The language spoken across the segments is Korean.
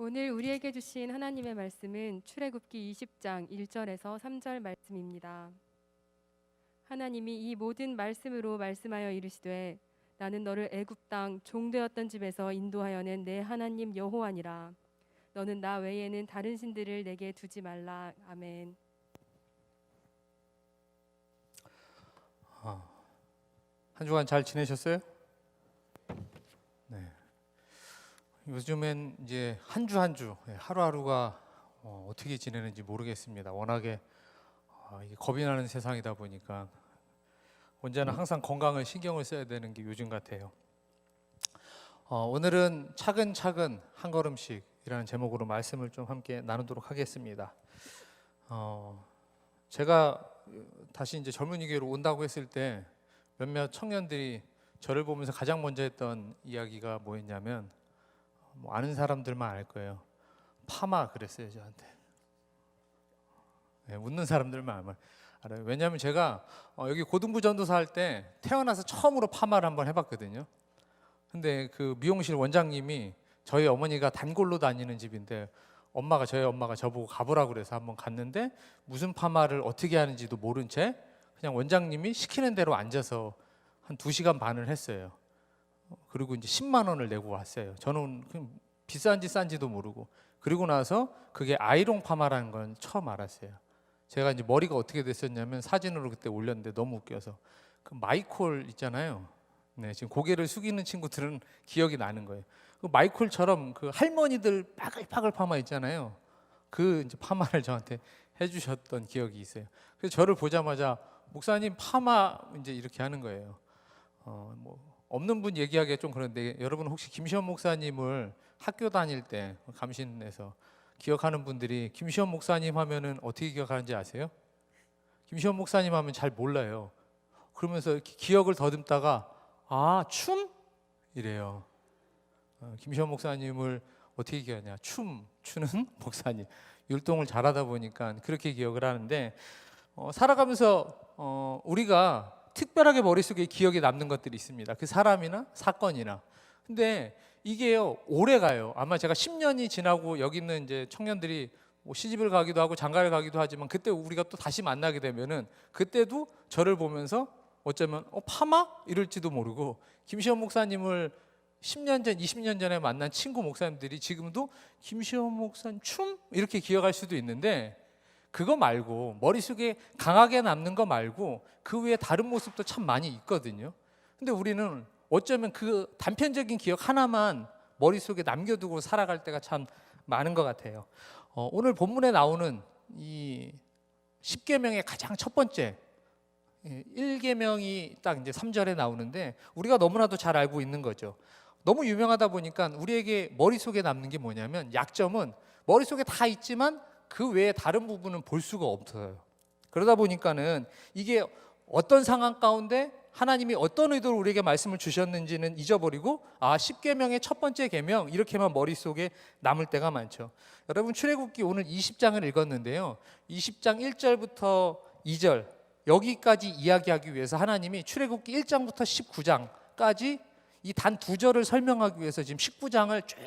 오늘 우리에게 주신 하나님의 말씀은 출애굽기 20장 1절에서 3절 말씀입니다. 하나님이 이 모든 말씀으로 말씀하여 이르시되 나는 너를 애굽 땅 종되었던 집에서 인도하여 낸 내 하나님 여호와니라. 너는 나 외에는 다른 신들을 내게 두지 말라. 아멘. 한 주간 잘 지내셨어요? 네. 요즘엔 이제 한 주 하루하루가 어떻게 지내는지 모르겠습니다. 워낙에 이게 겁이 나는 세상이다 보니까 언제나 항상 건강을 신경을 써야 되는 게 요즘 같아요. 오늘은 차근차근 한 걸음씩이라는 제목으로 말씀을 좀 함께 나누도록 하겠습니다. 제가 다시 이제 젊은이 교회로 온다고 했을 때 몇몇 청년들이 저를 보면서 가장 먼저 했던 이야기가 뭐였냐면 아는 사람들만 알 거예요. 파마 그랬어요 저한테. 네, 웃는 사람들만 알아요. 왜냐하면 제가 여기 고등부 전도사 할 때 태어나서 처음으로 파마를 한번 해봤거든요. 근데 그 미용실 원장님이 저희 어머니가 단골로 다니는 집인데 저희 엄마가 저보고 가보라고 그래서 한번 갔는데 무슨 파마를 어떻게 하는지도 모른 채 그냥 원장님이 시키는 대로 앉아서 한 2시간 반을 했어요. 그리고 이제 10만 원을 내고 왔어요. 저는 비싼지 싼지도 모르고. 그리고 나서 그게 아이롱 파마라는 건 처음 알았어요. 제가 이제 머리가 어떻게 됐었냐면 사진으로 그때 올렸는데 너무 웃겨서 그 마이콜 있잖아요. 네, 지금 고개를 숙이는 친구들은 기억이 나는 거예요. 그 마이콜처럼 그 할머니들 빠글빠글 파마 있잖아요. 그 이제 파마를 저한테 해주셨던 기억이 있어요. 그래서 저를 보자마자 목사님 파마 이제 이렇게 하는 거예요. 없는 분 얘기하기가 좀 그런데 여러분 혹시 김시원 목사님을 학교 다닐 때 감신에서 기억하는 분들이 김시원 목사님 하면은 어떻게 기억하는지 아세요? 김시원 목사님 하면 잘 몰라요. 그러면서 이렇게 기억을 더듬다가 춤? 이래요. 김시원 목사님을 어떻게 기억하냐? 춤 추는 목사님. 율동을 잘하다 보니까 그렇게 기억을 하는데 살아가면서 우리가 특별하게 머릿속에 기억에 남는 것들이 있습니다. 그 사람이나 사건이나. 근데 이게요 오래 가요. 아마 제가 10년이 지나고 여기 있는 이제 청년들이 뭐 시집을 가기도 하고 장가를 가기도 하지만 그때 우리가 또 다시 만나게 되면은 그때도 저를 보면서 어쩌면 파마? 이럴지도 모르고 김시원 목사님을 10년 전, 20년 전에 만난 친구 목사님들이 지금도 김시원 목사님 춤? 이렇게 기억할 수도 있는데 그거 말고 머릿속에 강하게 남는 거 말고 그 외에 다른 모습도 참 많이 있거든요. 근데 우리는 어쩌면 그 단편적인 기억 하나만 머릿속에 남겨두고 살아갈 때가 참 많은 것 같아요. 오늘 본문에 나오는 이 10계명의 가장 첫 번째 1계명이 딱 이제 3절에 나오는데 우리가 너무나도 잘 알고 있는 거죠. 너무 유명하다 보니까 우리에게 머릿속에 남는 게 뭐냐면 약점은 머릿속에 다 있지만 그 외에 다른 부분은 볼 수가 없어요. 그러다 보니까는 이게 어떤 상황 가운데 하나님이 어떤 의도로 우리에게 말씀을 주셨는지는 잊어버리고 10계명의 첫 번째 계명 이렇게만 머릿속에 남을 때가 많죠. 여러분 출애굽기 오늘 20장을 읽었는데요. 20장 1절부터 2절 여기까지 이야기하기 위해서 하나님이 출애굽기 1장부터 19장까지 이 단 2절을 설명하기 위해서 지금 19장을 쭉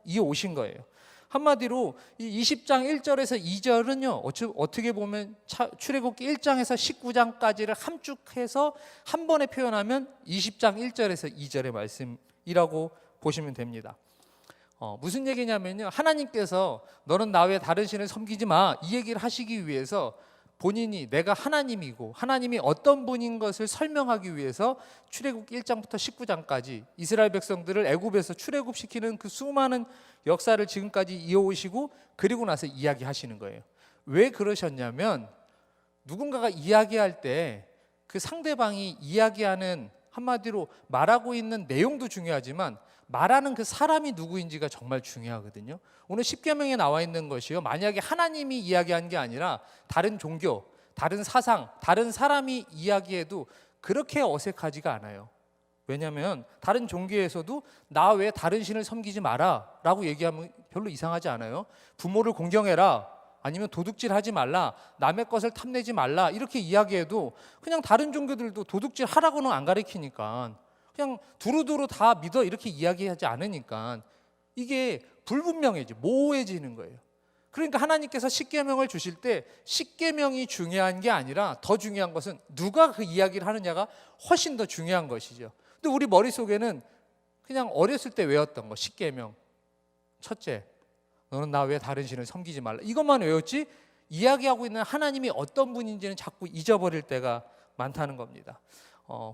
이어오신 거예요. 한마디로 이 20장 1절에서 2절은요 어떻게 보면 출애굽기 1장에서 19장까지를 함축해서 한 번에 표현하면 20장 1절에서 2절의 말씀이라고 보시면 됩니다. 무슨 얘기냐면요 하나님께서 너는 나 외에 다른 신을 섬기지 마 이 얘기를 하시기 위해서 본인이 내가 하나님이고 하나님이 어떤 분인 것을 설명하기 위해서 출애굽기 1장부터 19장까지 이스라엘 백성들을 애굽에서 출애굽시키는 그 수많은 역사를 지금까지 이어오시고 그리고 나서 이야기하시는 거예요. 왜 그러셨냐면 누군가가 이야기할 때 그 상대방이 이야기하는 한마디로 말하고 있는 내용도 중요하지만 말하는 그 사람이 누구인지가 정말 중요하거든요. 오늘 10계명에 나와 있는 것이요 만약에 하나님이 이야기한 게 아니라 다른 종교, 다른 사상, 다른 사람이 이야기해도 그렇게 어색하지가 않아요. 왜냐하면 다른 종교에서도 나 외에 다른 신을 섬기지 마라 라고 얘기하면 별로 이상하지 않아요. 부모를 공경해라 아니면 도둑질하지 말라, 남의 것을 탐내지 말라 이렇게 이야기해도 그냥 다른 종교들도 도둑질 하라고는 안 가르치니까 그냥 두루두루 다 믿어 이렇게 이야기하지 않으니까 이게 불분명해지, 모호해지는 거예요. 그러니까 하나님께서 십계명을 주실 때 십계명이 중요한 게 아니라 더 중요한 것은 누가 그 이야기를 하느냐가 훨씬 더 중요한 것이죠. 근데 우리 머릿속에는 그냥 어렸을 때 외웠던 거, 십계명. 첫째, 너는 나 외에 다른 신을 섬기지 말라. 이것만 외웠지 이야기하고 있는 하나님이 어떤 분인지는 자꾸 잊어버릴 때가 많다는 겁니다.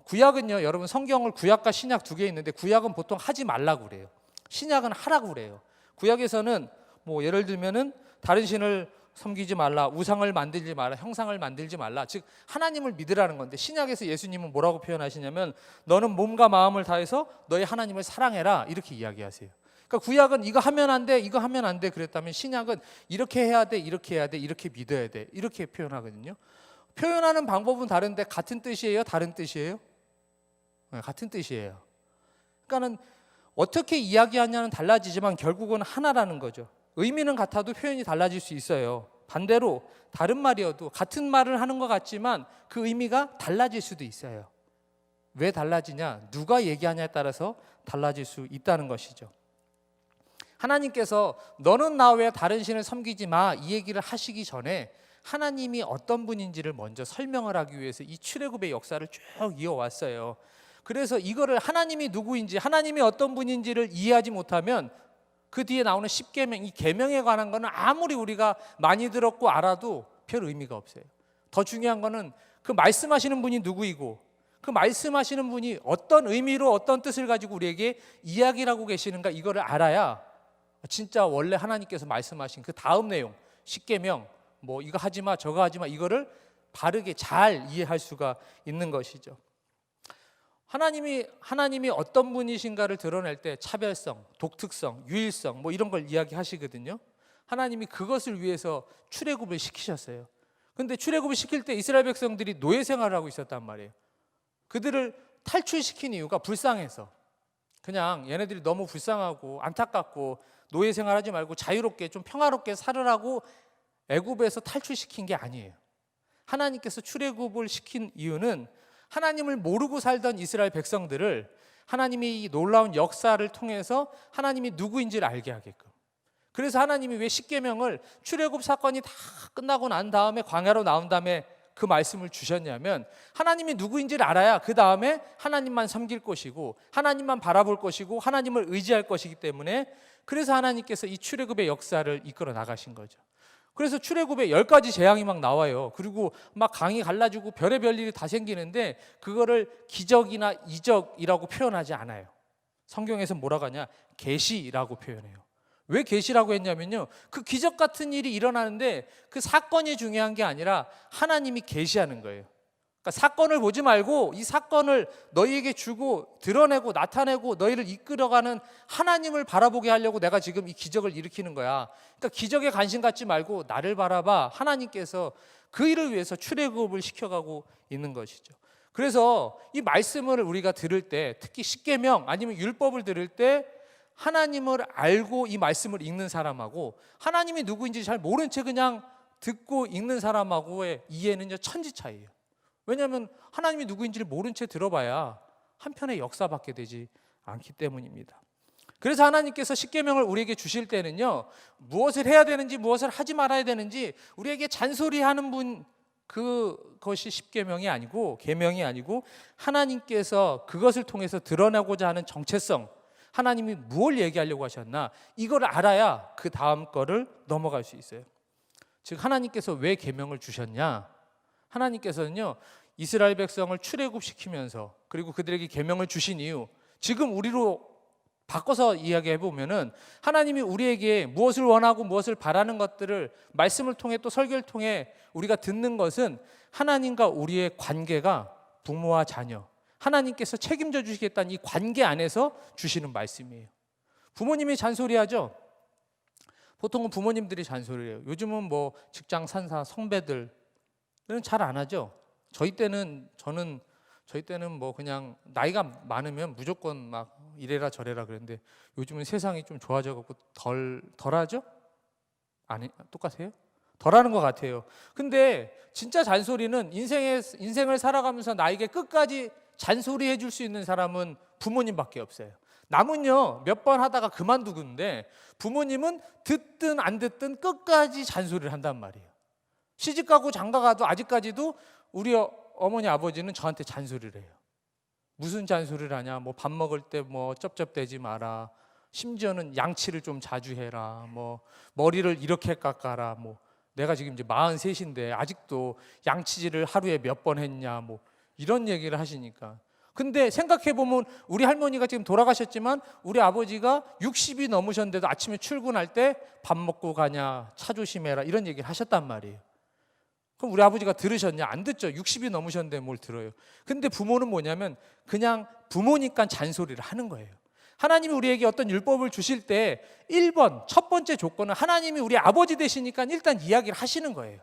구약은요, 여러분 성경을 구약과 신약 두 개 있는데 구약은 보통 하지 말라고 그래요. 신약은 하라고 그래요. 구약에서는 뭐 예를 들면은 다른 신을 섬기지 말라, 우상을 만들지 말라, 형상을 만들지 말라. 즉 하나님을 믿으라는 건데 신약에서 예수님은 뭐라고 표현하시냐면 너는 몸과 마음을 다해서 너의 하나님을 사랑해라 이렇게 이야기하세요. 그러니까 구약은 이거 하면 안 돼, 이거 하면 안 돼 그랬다면 신약은 이렇게 해야 돼, 이렇게 해야 돼, 이렇게 믿어야 돼 이렇게 표현하거든요. 표현하는 방법은 다른데 같은 뜻이에요? 다른 뜻이에요? 네, 같은 뜻이에요. 그러니까는 어떻게 이야기하냐는 달라지지만 결국은 하나라는 거죠. 의미는 같아도 표현이 달라질 수 있어요. 반대로 다른 말이어도 같은 말을 하는 것 같지만 그 의미가 달라질 수도 있어요. 왜 달라지냐? 누가 얘기하냐에 따라서 달라질 수 있다는 것이죠. 하나님께서 너는 나 외에 다른 신을 섬기지 마 이 얘기를 하시기 전에 하나님이 어떤 분인지를 먼저 설명을 하기 위해서 이 출애굽의 역사를 쭉 이어왔어요. 그래서 이거를 하나님이 누구인지 하나님이 어떤 분인지를 이해하지 못하면 그 뒤에 나오는 십계명, 이 계명에 관한 거는 아무리 우리가 많이 들었고 알아도 별 의미가 없어요. 더 중요한 거는 그 말씀하시는 분이 누구이고 그 말씀하시는 분이 어떤 의미로 어떤 뜻을 가지고 우리에게 이야기를 하고 계시는가 이거를 알아야 진짜 원래 하나님께서 말씀하신 그 다음 내용, 십계명, 뭐 이거 하지 마, 저거 하지 마 이거를 바르게 잘 이해할 수가 있는 것이죠. 하나님이 어떤 분이신가를 드러낼 때 차별성, 독특성, 유일성 뭐 이런 걸 이야기하시거든요. 하나님이 그것을 위해서 출애굽을 시키셨어요. 근데 출애굽을 시킬 때 이스라엘 백성들이 노예 생활을 하고 있었단 말이에요. 그들을 탈출시킨 이유가 불쌍해서. 그냥 얘네들이 너무 불쌍하고 안타깝고 노예 생활하지 말고 자유롭게 좀 평화롭게 살으라고 애굽에서 탈출시킨 게 아니에요. 하나님께서 출애굽을 시킨 이유는 하나님을 모르고 살던 이스라엘 백성들을 하나님이 이 놀라운 역사를 통해서 하나님이 누구인지를 알게 하게끔. 그래서 하나님이 왜 십계명을 출애굽 사건이 다 끝나고 난 다음에 광야로 나온 다음에 그 말씀을 주셨냐면 하나님이 누구인지를 알아야 그 다음에 하나님만 섬길 것이고 하나님만 바라볼 것이고 하나님을 의지할 것이기 때문에 그래서 하나님께서 이 출애굽의 역사를 이끌어 나가신 거죠. 그래서 출애굽에 10가지 재앙이 막 나와요. 그리고 막 강이 갈라지고 별의별 일이 다 생기는데 그거를 기적이나 이적이라고 표현하지 않아요. 성경에서 뭐라고 하냐? 계시라고 표현해요. 왜 계시라고 했냐면요, 그 기적 같은 일이 일어나는데 그 사건이 중요한 게 아니라 하나님이 계시하는 거예요. 그러니까 사건을 보지 말고 이 사건을 너희에게 주고 드러내고 나타내고 너희를 이끌어가는 하나님을 바라보게 하려고 내가 지금 이 기적을 일으키는 거야. 그러니까 기적에 관심 갖지 말고 나를 바라봐. 하나님께서 그 일을 위해서 출애굽을 시켜가고 있는 것이죠. 그래서 이 말씀을 우리가 들을 때, 특히 십계명 아니면 율법을 들을 때 하나님을 알고 이 말씀을 읽는 사람하고 하나님이 누구인지 잘 모른 채 그냥 듣고 읽는 사람하고의 이해는요 천지 차이예요. 왜냐하면 하나님이 누구인지를 모른 채 들어봐야 한편의 역사밖에 되지 않기 때문입니다. 그래서 하나님께서 십계명을 우리에게 주실 때는요, 무엇을 해야 되는지 무엇을 하지 말아야 되는지 우리에게 잔소리하는 분, 그것이 십계명이 아니고 계명이 아니고 하나님께서 그것을 통해서 드러내고자 하는 정체성, 하나님이 무엇을 얘기하려고 하셨나 이걸 알아야 그 다음 거를 넘어갈 수 있어요. 즉 하나님께서 왜 계명을 주셨냐? 하나님께서는요 이스라엘 백성을 출애굽시키면서 그리고 그들에게 계명을 주신 이유, 지금 우리로 바꿔서 이야기해 보면은 하나님이 우리에게 무엇을 원하고 무엇을 바라는 것들을 말씀을 통해 또 설교를 통해 우리가 듣는 것은 하나님과 우리의 관계가 부모와 자녀, 하나님께서 책임져 주시겠다는 이 관계 안에서 주시는 말씀이에요. 부모님이 잔소리하죠. 보통은 부모님들이 잔소리해요. 요즘은 뭐 직장 산사 선배들은 잘 안 하죠. 저희 때는 뭐 그냥 나이가 많으면 무조건 막 이래라 저래라 그랬는데 요즘은 세상이 좀 좋아져 갖고 덜 하죠? 아니, 똑같아요? 덜 하는 것 같아요. 근데 진짜 잔소리는 인생을 살아가면서 나에게 끝까지 잔소리해 줄 수 있는 사람은 부모님밖에 없어요. 남은요 몇 번 하다가 그만두는데 부모님은 듣든 안 듣든 끝까지 잔소리를 한단 말이에요. 시집가고 장가가도 아직까지도 우리 어머니 아버지는 저한테 잔소리를 해요. 무슨 잔소리를 하냐, 뭐 밥 먹을 때 뭐 쩝쩝대지 마라, 심지어는 양치를 좀 자주 해라, 뭐 머리를 이렇게 깎아라, 뭐 내가 지금 이제 43인데 아직도 양치질을 하루에 몇 번 했냐, 뭐 이런 얘기를 하시니까. 근데 생각해 보면 우리 할머니가 지금 돌아가셨지만 우리 아버지가 60이 넘으셨는데도 아침에 출근할 때 밥 먹고 가냐, 차 조심해라 이런 얘기를 하셨단 말이에요. 그럼 우리 아버지가 들으셨냐? 안 듣죠. 60이 넘으셨는데 뭘 들어요. 근데 부모는 뭐냐면 그냥 부모니까 잔소리를 하는 거예요. 하나님이 우리에게 어떤 율법을 주실 때 1번 첫 번째 조건은 하나님이 우리 아버지 되시니까 일단 이야기를 하시는 거예요.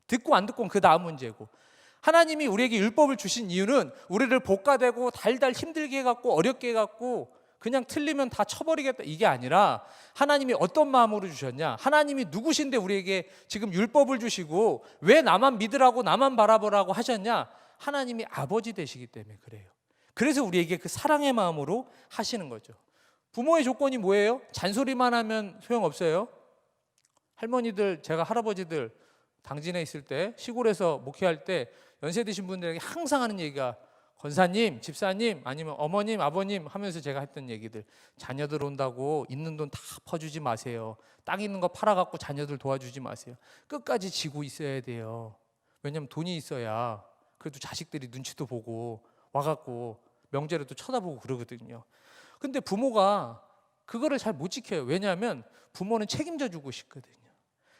듣고 안 듣고는 그 다음 문제고, 하나님이 우리에게 율법을 주신 이유는 우리를 볶아대고 달달 힘들게 해갖고 어렵게 해갖고 그냥 틀리면 다 쳐버리겠다 이게 아니라 하나님이 어떤 마음으로 주셨냐, 하나님이 누구신데 우리에게 지금 율법을 주시고 왜 나만 믿으라고 나만 바라보라고 하셨냐, 하나님이 아버지 되시기 때문에 그래요. 그래서 우리에게 그 사랑의 마음으로 하시는 거죠. 부모의 조건이 뭐예요? 잔소리만 하면 소용없어요. 할머니들, 제가 할아버지들 당진에 있을 때, 시골에서 목회할 때 연세 드신 분들에게 항상 하는 얘기가 권사님, 집사님, 아니면 어머님, 아버님 하면서 제가 했던 얘기들, 자녀들 온다고 있는 돈 다 퍼주지 마세요. 땅 있는 거 팔아갖고 자녀들 도와주지 마세요. 끝까지 지고 있어야 돼요. 왜냐면 돈이 있어야 그래도 자식들이 눈치도 보고 와갖고 명절에도 쳐다보고 그러거든요. 근데 부모가 그거를 잘 못 지켜요. 왜냐하면 부모는 책임져 주고 싶거든요.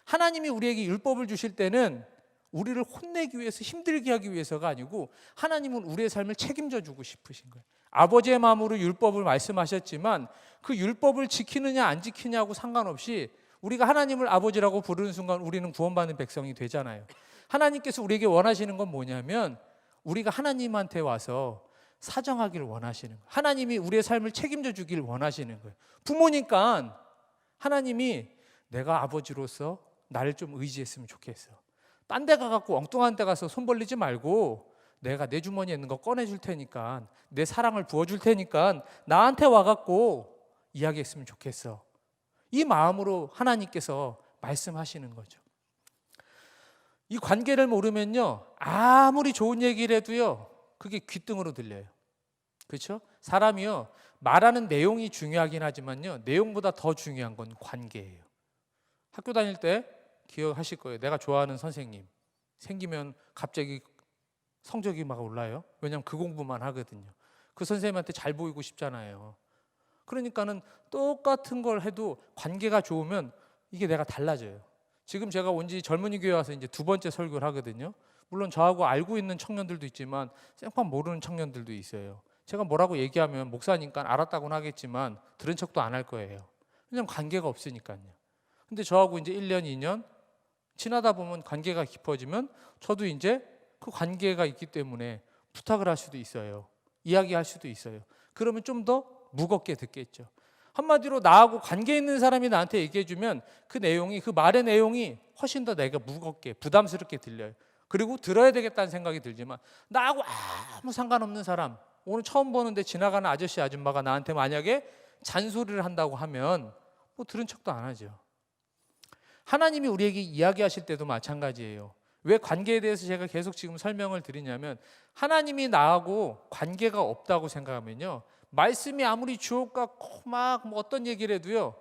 하나님이 우리에게 율법을 주실 때는 우리를 혼내기 위해서, 힘들게 하기 위해서가 아니고 하나님은 우리의 삶을 책임져 주고 싶으신 거예요. 아버지의 마음으로 율법을 말씀하셨지만 그 율법을 지키느냐 안 지키냐고 상관없이 우리가 하나님을 아버지라고 부르는 순간 우리는 구원받는 백성이 되잖아요. 하나님께서 우리에게 원하시는 건 뭐냐면 우리가 하나님한테 와서 사정하기를 원하시는 거예요. 하나님이 우리의 삶을 책임져 주기를 원하시는 거예요. 부모니까 하나님이 내가 아버지로서 나를 좀 의지했으면 좋겠어. 딴 데 가갖고 엉뚱한 데 가서 손 벌리지 말고 내가 내 주머니에 있는 거 꺼내줄 테니까, 내 사랑을 부어줄 테니까 나한테 와갖고 이야기했으면 좋겠어. 이 마음으로 하나님께서 말씀하시는 거죠. 이 관계를 모르면요, 아무리 좋은 얘기를 해도요 그게 귓등으로 들려요. 그렇죠? 사람이요 말하는 내용이 중요하긴 하지만요 내용보다 더 중요한 건 관계예요. 학교 다닐 때 기억하실 거예요. 내가 좋아하는 선생님 생기면 갑자기 성적이 막 올라요. 왜냐하면 그 공부만 하거든요. 그 선생님한테 잘 보이고 싶잖아요. 그러니까는 똑같은 걸 해도 관계가 좋으면 이게 내가 달라져요. 지금 제가 온 지 젊은이 교회 와서 이제 2번째 설교를 하거든요. 물론 저하고 알고 있는 청년들도 있지만 생판 모르는 청년들도 있어요. 제가 뭐라고 얘기하면 목사니까 알았다고는 하겠지만 들은 척도 안 할 거예요. 왜냐하면 관계가 없으니까요. 근데 저하고 이제 1년, 2년 지나다 보면 관계가 깊어지면 저도 이제 그 관계가 있기 때문에 부탁을 할 수도 있어요. 이야기할 수도 있어요. 그러면 좀 더 무겁게 듣겠죠. 한마디로 나하고 관계 있는 사람이 나한테 얘기해 주면 그 내용이, 그 말의 내용이 훨씬 더 내가 무겁게 부담스럽게 들려요. 그리고 들어야 되겠다는 생각이 들지만 나하고 아무 상관없는 사람, 오늘 처음 보는데 지나가는 아저씨 아줌마가 나한테 만약에 잔소리를 한다고 하면 뭐 들은 척도 안 하죠. 하나님이 우리에게 이야기하실 때도 마찬가지예요. 왜 관계에 대해서 제가 계속 지금 설명을 드리냐면 하나님이 나하고 관계가 없다고 생각하면요 말씀이 아무리 주옥 같고 막 뭐 어떤 얘기를 해도요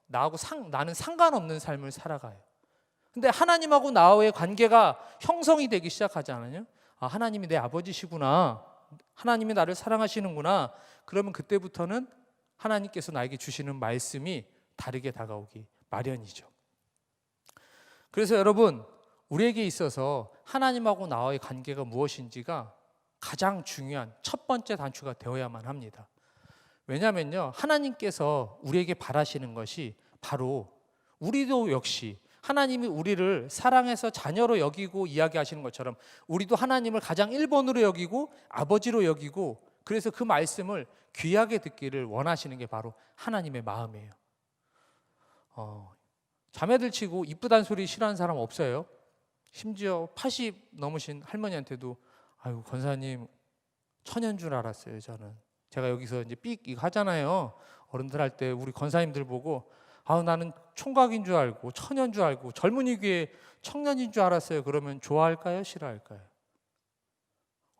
나는 상관없는 삶을 살아가요. 근데 하나님하고 나와의 관계가 형성이 되기 시작하잖아요. 아, 하나님이 내 아버지시구나, 하나님이 나를 사랑하시는구나. 그러면 그때부터는 하나님께서 나에게 주시는 말씀이 다르게 다가오기 마련이죠. 그래서 여러분, 우리에게 있어서 하나님하고 나와의 관계가 무엇인지가 가장 중요한 첫 번째 단추가 되어야만 합니다. 왜냐하면요 하나님께서 우리에게 바라시는 것이 바로 우리도 역시 하나님이 우리를 사랑해서 자녀로 여기고 이야기하시는 것처럼 우리도 하나님을 가장 1번으로 여기고 아버지로 여기고, 그래서 그 말씀을 귀하게 듣기를 원하시는 게 바로 하나님의 마음이에요. 자매들 치고 이쁘단 소리 싫어하는 사람 없어요? 심지어 80 넘으신 할머니한테도 아유 권사님 천연 줄 알았어요. 저는 제가 여기서 이제 삑 이거 하잖아요. 어른들 할 때 우리 권사님들 보고 나는 총각인 줄 알고 처녀인 줄 알고 젊은이 교회 청년인 줄 알았어요. 그러면 좋아할까요? 싫어할까요?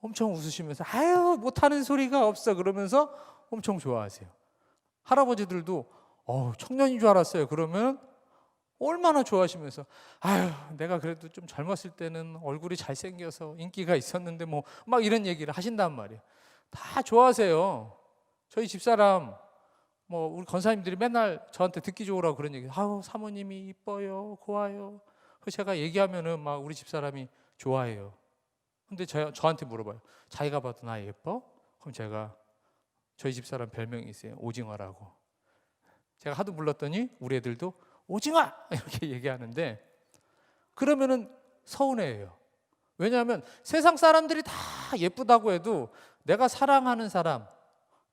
엄청 웃으시면서 아유 못하는 소리가 없어 그러면서 엄청 좋아하세요. 할아버지들도 청년인 줄 알았어요. 그러면 얼마나 좋아하시면서 아유 내가 그래도 좀 젊었을 때는 얼굴이 잘생겨서 인기가 있었는데 뭐 막 이런 얘기를 하신단 말이에요. 다 좋아하세요. 저희 집사람 뭐 우리 권사님들이 맨날 저한테 듣기 좋으라고 그런 얘기 사모님이 이뻐요 고와요. 그래서 제가 얘기하면은 막 우리 집사람이 좋아해요. 근데 저한테 물어봐요. 자기가 봐도 나 예뻐? 그럼 제가 저희 집사람 별명이 있어요. 오징어라고. 제가 하도 불렀더니 우리 애들도 오징어! 이렇게 얘기하는데 그러면은 서운해해요. 왜냐하면 세상 사람들이 다 예쁘다고 해도 내가 사랑하는 사람,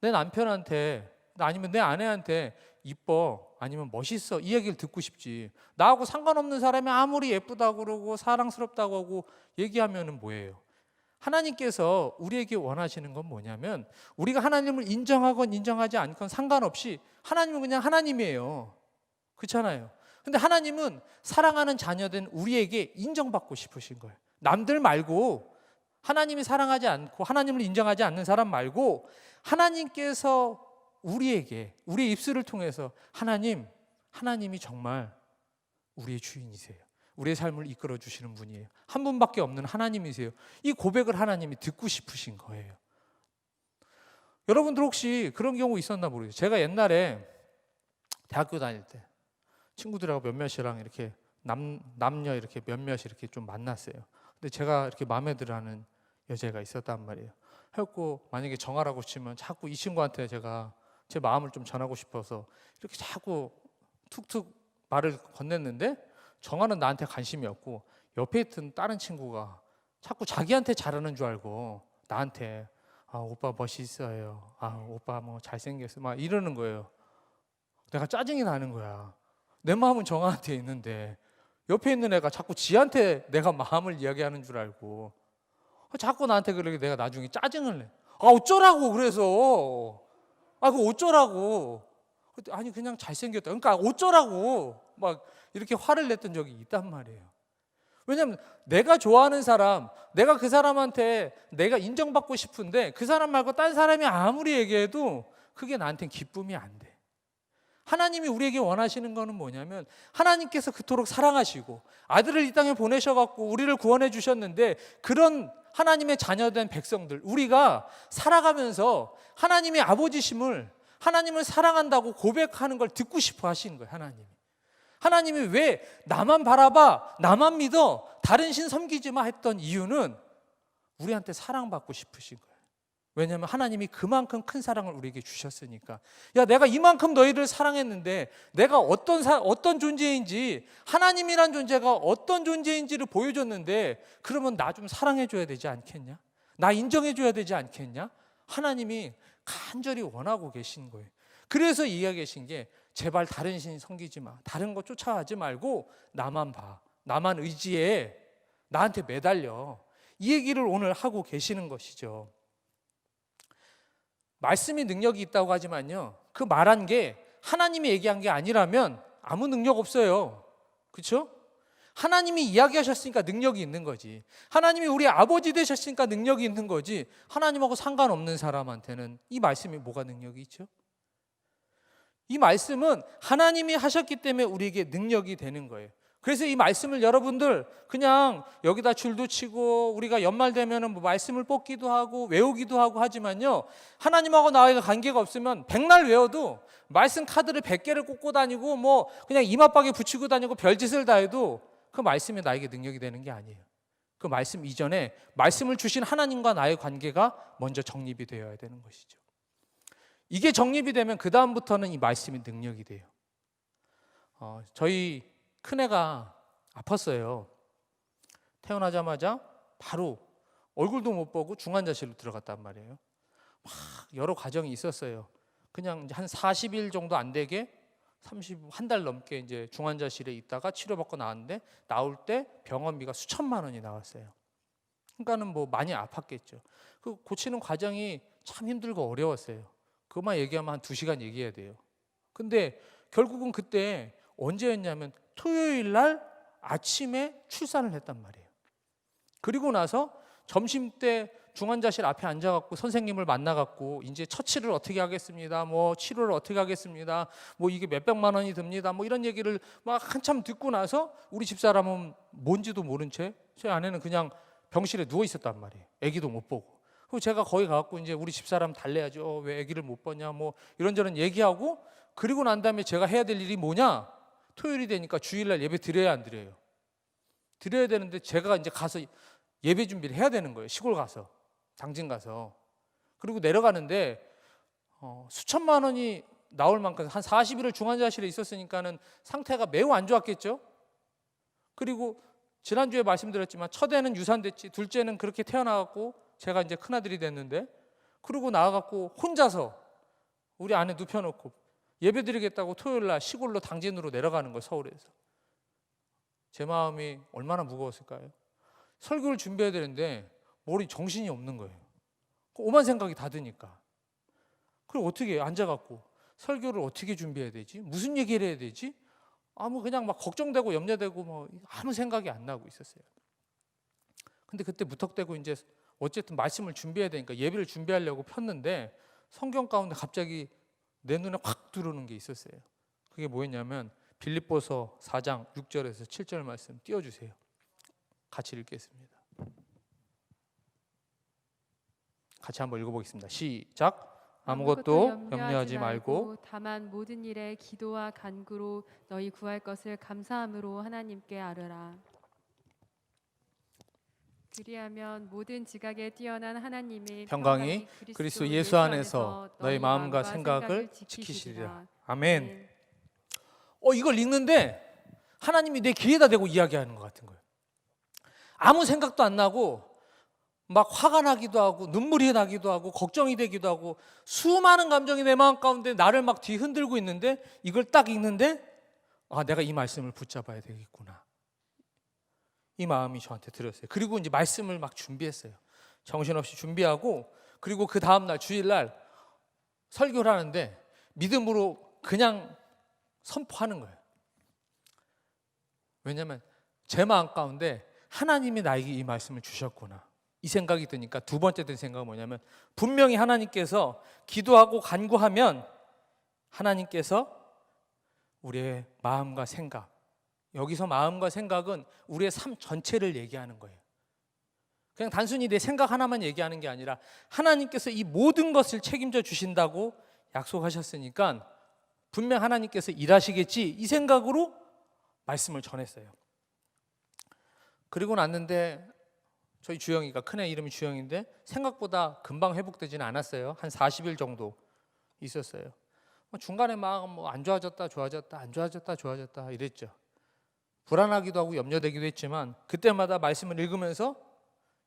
내 남편한테 아니면 내 아내한테 이뻐 아니면 멋있어 이 얘기를 듣고 싶지. 나하고 상관없는 사람이 아무리 예쁘다고 그러고 사랑스럽다고 하고 얘기하면은 뭐예요? 하나님께서 우리에게 원하시는 건 뭐냐면 우리가 하나님을 인정하건 인정하지 않건 상관없이 하나님은 그냥 하나님이에요. 그렇잖아요. 근데 하나님은 사랑하는 자녀된 우리에게 인정받고 싶으신 거예요. 남들 말고 하나님이 사랑하지 않고 하나님을 인정하지 않는 사람 말고 하나님께서 우리에게 우리의 입술을 통해서 하나님이 정말 우리의 주인이세요. 우리의 삶을 이끌어 주시는 분이에요. 한 분밖에 없는 하나님이세요. 이 고백을 하나님이 듣고 싶으신 거예요. 여러분들 혹시 그런 경우 있었나 모르겠어요. 제가 옛날에 대학교 다닐 때 친구들하고 몇몇이랑 이렇게 남녀 이렇게 몇몇 이렇게 좀 만났어요. 근데 제가 이렇게 마음에 들어하는 여자가 있었단 말이에요. 해갖고 만약에 정하라고 치면 자꾸 이 친구한테 제가 제 마음을 좀 전하고 싶어서 이렇게 자꾸 툭툭 말을 건넸는데 정하는 나한테 관심이 없고 옆에 있던 다른 친구가 자꾸 자기한테 잘하는 줄 알고 나한테 오빠 멋있어요. 오빠 뭐 잘생겼어. 막 이러는 거예요. 내가 짜증이 나는 거야. 내 마음은 정한테 있는데 옆에 있는 애가 자꾸 지한테 내가 마음을 이야기하는 줄 알고 자꾸 나한테 그러게 내가 나중에 짜증을 내. 어쩌라고 그래서. 그거 어쩌라고. 아니 그냥 잘생겼다. 그러니까 어쩌라고. 막 이렇게 화를 냈던 적이 있단 말이에요. 왜냐하면 내가 좋아하는 사람, 내가 그 사람한테 내가 인정받고 싶은데 그 사람 말고 딴 사람이 아무리 얘기해도 그게 나한테는 기쁨이 안 돼. 하나님이 우리에게 원하시는 거는 뭐냐면 하나님께서 그토록 사랑하시고 아들을 이 땅에 보내셔갖고 우리를 구원해 주셨는데 그런 하나님의 자녀된 백성들 우리가 살아가면서 하나님의 아버지심을 하나님을 사랑한다고 고백하는 걸 듣고 싶어 하시는 거예요. 하나님이 왜 나만 바라봐 나만 믿어 다른 신 섬기지 마 했던 이유는 우리한테 사랑받고 싶으신 거예요. 왜냐하면 하나님이 그만큼 큰 사랑을 우리에게 주셨으니까. 야 내가 이만큼 너희를 사랑했는데 내가 어떤 존재인지 하나님이란 존재가 어떤 존재인지를 보여줬는데 그러면 나 좀 사랑해줘야 되지 않겠냐? 나 인정해줘야 되지 않겠냐? 하나님이 간절히 원하고 계신 거예요. 그래서 이야기하신 게 제발 다른 신 섬기지 마. 다른 거 쫓아가지 말고 나만 봐. 나만 의지해. 나한테 매달려. 이 얘기를 오늘 하고 계시는 것이죠. 말씀이 능력이 있다고 하지만요. 그 말한 게 하나님이 얘기한 게 아니라면 아무 능력 없어요. 그렇죠? 하나님이 이야기하셨으니까 능력이 있는 거지. 하나님이 우리 아버지 되셨으니까 능력이 있는 거지. 하나님하고 상관없는 사람한테는 이 말씀이 뭐가 능력이 있죠? 이 말씀은 하나님이 하셨기 때문에 우리에게 능력이 되는 거예요. 그래서 이 말씀을 여러분들 그냥 여기다 줄도 치고 우리가 연말 되면은 뭐 말씀을 뽑기도 하고 외우기도 하고 하지만요. 하나님하고 나와 관계가 없으면 백날 외워도 말씀 카드를 100개를 꽂고 다니고 뭐 그냥 이마박에 붙이고 다니고 별짓을 다 해도 그 말씀이 나에게 능력이 되는 게 아니에요. 그 말씀 이전에 말씀을 주신 하나님과 나의 관계가 먼저 정립이 되어야 되는 것이죠. 이게 정립이 되면 그 다음부터는 이 말씀이 능력이 돼요. 저희 큰애가 아팠어요. 태어나자마자 바로 얼굴도 못 보고 중환자실로 들어갔단 말이에요. 막 여러 과정이 있었어요. 그냥 한 40일 정도 안 되게 한 달 넘게 이제 중환자실에 있다가 치료받고 나왔는데 나올 때 병원비가 수천만 원이 나왔어요. 그러니까는 뭐 많이 아팠겠죠. 그 고치는 과정이 참 힘들고 어려웠어요. 그것만 얘기하면 한 2시간 얘기해야 돼요. 근데 결국은 그때 언제였냐면 토요일 날 아침에 출산을 했단 말이에요. 그리고 나서 점심때 중환자실 앞에 앉아갖고 선생님을 만나갖고 이제 처치를 어떻게 하겠습니다. 뭐 치료를 어떻게 하겠습니다. 뭐 이게 몇백만 원이 듭니다. 뭐 이런 얘기를 막 한참 듣고 나서 우리 집사람은 뭔지도 모른 채 제 아내는 그냥 병실에 누워 있었단 말이에요. 아기도 못 보고. 그리고 제가 거기 가갖고 이제 우리 집사람 달래야죠. 왜 아기를 못 보냐. 뭐 이런저런 얘기하고 그리고 난 다음에 제가 해야 될 일이 뭐냐. 토요일이 되니까 주일날 예배 드려야 안 드려요. 드려야 되는데 제가 이제 가서 예배 준비를 해야 되는 거예요. 시골 가서. 당진 가서. 그리고 내려가는데 수천만 원이 나올 만큼 한 40일을 중환자실에 있었으니까는 상태가 매우 안 좋았겠죠. 그리고 지난주에 말씀드렸지만 첫애는 유산됐지, 둘째는 그렇게 태어나갖고 제가 이제 큰아들이 됐는데, 그리고 나와갖고 혼자서 우리 아내 눕혀놓고 예배 드리겠다고 토요일 날 시골로 당진으로 내려가는 거예요. 서울에서. 제 마음이 얼마나 무거웠을까요? 설교를 준비해야 되는데 머리 정신이 없는 거예요. 오만 생각이 다 드니까. 그리고 어떻게 해요? 앉아갖고 설교를 어떻게 준비해야 되지? 무슨 얘기를 해야 되지? 그냥 막 걱정되고 염려되고 뭐 아무 생각이 안 나고 있었어요. 근데 그때 무턱대고 이제 어쨌든 말씀을 준비해야 되니까 예배를 준비하려고 폈는데 성경 가운데 갑자기 내 눈에 확 들어오는 게 있었어요. 그게 뭐였냐면 빌립보서 4장 6절에서 7절 말씀 띄워주세요. 같이 읽겠습니다. 같이 한번 읽어보겠습니다. 시작. 아무것도 염려하지 말고 다만 모든 일에 기도와 간구로 너희 구할 것을 감사함으로 하나님께 아뢰라. 그리하면 모든 지각에 뛰어난 하나님의 평강이 그리스도 예수 안에서 너희 마음과 생각을 지키시리라. 아멘. 이걸 읽는데 하나님이 내 귀에다 대고 이야기하는 것 같은 거예요. 아무 생각도 안 나고 막 화가 나기도 하고 눈물이 나기도 하고 걱정이 되기도 하고 수많은 감정이 내 마음 가운데 나를 막 뒤흔들고 있는데 이걸 딱 읽는데 내가 이 말씀을 붙잡아야 되겠구나. 이 마음이 저한테 들었어요. 그리고 이제 말씀을 막 준비했어요. 정신없이 준비하고 그리고 그 다음날 주일날 설교를 하는데 믿음으로 그냥 선포하는 거예요. 왜냐하면 제 마음 가운데 하나님이 나에게 이 말씀을 주셨구나. 이 생각이 드니까 두 번째 든 생각은 뭐냐면 분명히 하나님께서 기도하고 간구하면 하나님께서 우리의 마음과 생각, 여기서 마음과 생각은 우리의 삶 전체를 얘기하는 거예요. 그냥 단순히 내 생각 하나만 얘기하는 게 아니라 하나님께서 이 모든 것을 책임져 주신다고 약속하셨으니까 분명 하나님께서 일하시겠지 이 생각으로 말씀을 전했어요. 그리고 났는데 저희 주영이가 큰애 이름이 주영인데 생각보다 금방 회복되지는 않았어요. 한 40일 정도 있었어요. 중간에 막 안 좋아졌다 좋아졌다 안 좋아졌다 좋아졌다 이랬죠. 불안하기도 하고 염려되기도 했지만 그때마다 말씀을 읽으면서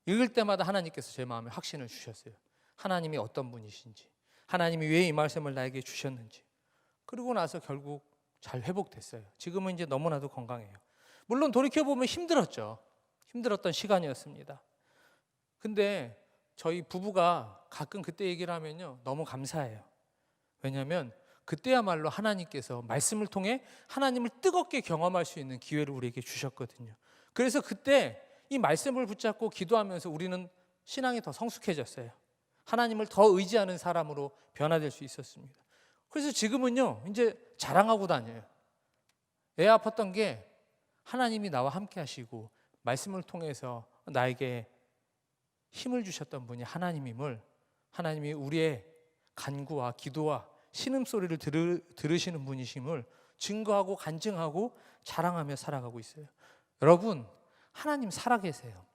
읽을 때마다 하나님께서 제 마음에 확신을 주셨어요. 하나님이 어떤 분이신지, 하나님이 왜 이 말씀을 나에게 주셨는지. 그리고 나서 결국 잘 회복됐어요. 지금은 이제 너무나도 건강해요. 물론 돌이켜보면 힘들었죠. 힘들었던 시간이었습니다. 근데 저희 부부가 가끔 그때 얘기를 하면요 너무 감사해요. 왜냐하면 그때야말로 하나님께서 말씀을 통해 하나님을 뜨겁게 경험할 수 있는 기회를 우리에게 주셨거든요. 그래서 그때 이 말씀을 붙잡고 기도하면서 우리는 신앙이 더 성숙해졌어요. 하나님을 더 의지하는 사람으로 변화될 수 있었습니다. 그래서 지금은요 이제 자랑하고 다녀요. 애 아팠던 게 하나님이 나와 함께 하시고 말씀을 통해서 나에게 힘을 주셨던 분이 하나님임을, 하나님이 우리의 간구와 기도와 신음소리를 들으시는 분이심을 증거하고 간증하고 자랑하며 살아가고 있어요. 여러분, 하나님 살아계세요.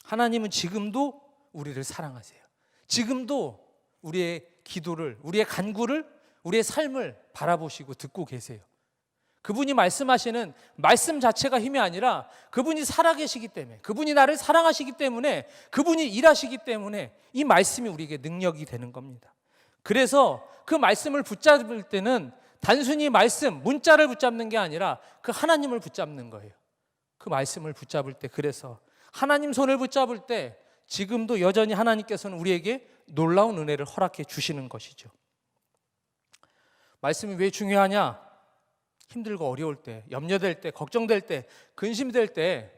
하나님은 지금도 우리를 사랑하세요. 지금도 우리의 기도를, 우리의 간구를, 우리의 삶을 바라보시고 듣고 계세요. 그분이 말씀하시는 말씀 자체가 힘이 아니라 그분이 살아계시기 때문에, 그분이 나를 사랑하시기 때문에, 그분이 일하시기 때문에 이 말씀이 우리에게 능력이 되는 겁니다. 그래서 그 말씀을 붙잡을 때는 단순히 말씀, 문자를 붙잡는 게 아니라 그 하나님을 붙잡는 거예요. 그 말씀을 붙잡을 때, 그래서 하나님 손을 붙잡을 때 지금도 여전히 하나님께서는 우리에게 놀라운 은혜를 허락해 주시는 것이죠. 말씀이 왜 중요하냐? 힘들고 어려울 때, 염려될 때, 걱정될 때, 근심될 때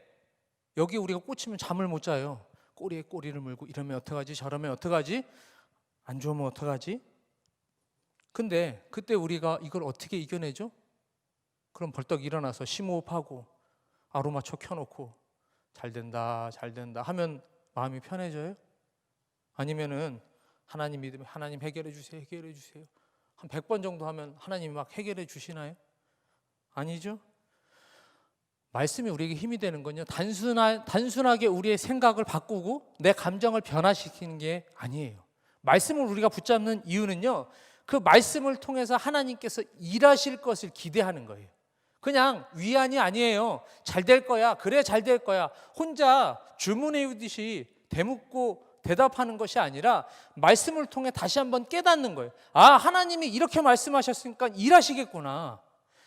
여기 우리가 꽂히면 잠을 못 자요. 꼬리에 꼬리를 물고 이러면 어떡하지? 저러면 어떡하지? 안 좋으면 어떡하지? 근데 그때 우리가 이걸 어떻게 이겨내죠? 그럼 벌떡 일어나서 심호흡하고 아로마초 켜놓고 잘 된다 하면 마음이 편해져요? 아니면은 하나님 믿으면 하나님 해결해 주세요 한 100번 정도 하면 하나님이 막 해결해 주시나요? 아니죠. 말씀이 우리에게 힘이 되는 건요, 단순하게 우리의 생각을 바꾸고 내 감정을 변화시키는 게 아니에요. 말씀을 우리가 붙잡는 이유는요, 그 말씀을 통해서 하나님께서 일하실 것을 기대하는 거예요. 그냥 위안이 아니에요. 잘 될 거야, 그래 잘 될 거야, 혼자 줄무늬 외우듯이 대묻고 대답하는 것이 아니라 말씀을 통해 다시 한번 깨닫는 거예요. 아, 하나님이 이렇게 말씀하셨으니까 일하시겠구나.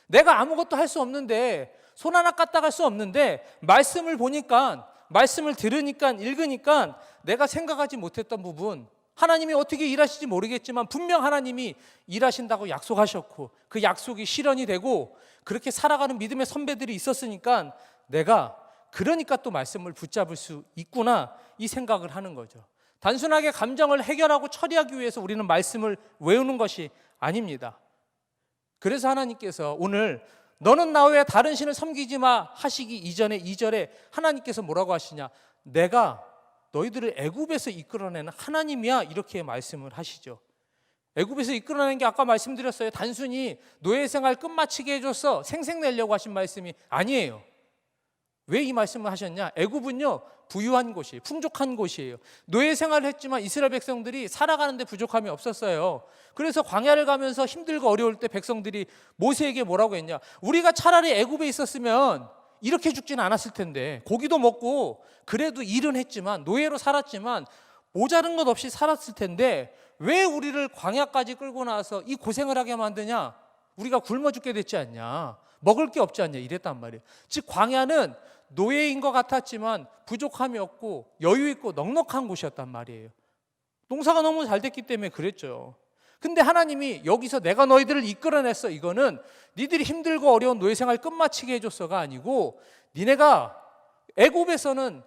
내가 아무것도 할 수 없는데, 손 하나 까딱 할 수 없는데, 말씀을 보니까, 말씀을 들으니까, 읽으니까 내가 생각하지 못했던 부분, 하나님이 어떻게 일하실지 모르겠지만 분명 하나님이 일하신다고 약속하셨고 그 약속이 실현이 되고 그렇게 살아가는 믿음의 선배들이 있었으니까 내가 그러니까 또 말씀을 붙잡을 수 있구나, 이 생각을 하는 거죠. 단순하게 감정을 해결하고 처리하기 위해서 우리는 말씀을 외우는 것이 아닙니다. 그래서 하나님께서 오늘 너는 나 외에 다른 신을 섬기지 마 하시기 이전에 2절에 하나님께서 뭐라고 하시냐? 내가 너희들을 애굽에서 이끌어내는 하나님이야, 이렇게 말씀을 하시죠. 애굽에서 이끌어내는 게 아까 말씀드렸어요. 단순히 노예 생활 끝마치게 해줘서 생색내려고 하신 말씀이 아니에요. 왜 이 말씀을 하셨냐? 애굽은요, 부유한 곳이에요. 풍족한 곳이에요. 노예 생활을 했지만 이스라엘 백성들이 살아가는데 부족함이 없었어요. 그래서 광야를 가면서 힘들고 어려울 때 백성들이 모세에게 뭐라고 했냐? 우리가 차라리 애굽에 있었으면 이렇게 죽지는 않았을 텐데, 고기도 먹고 그래도 일은 했지만, 노예로 살았지만 모자른 것 없이 살았을 텐데 왜 우리를 광야까지 끌고 나와서 이 고생을 하게 만드냐? 우리가 굶어 죽게 됐지 않냐? 먹을 게 없지 않냐? 이랬단 말이에요. 즉 광야는 노예인 것 같았지만 부족함이 없고 여유 있고 넉넉한 곳이었단 말이에요. 농사가 너무 잘 됐기 때문에 그랬죠. 근데 하나님이 여기서 내가 너희들을 이끌어냈어, 이거는 니들이 힘들고 어려운 노예 생활 끝마치게 해줬어가 아니고, 니네가 애굽에서는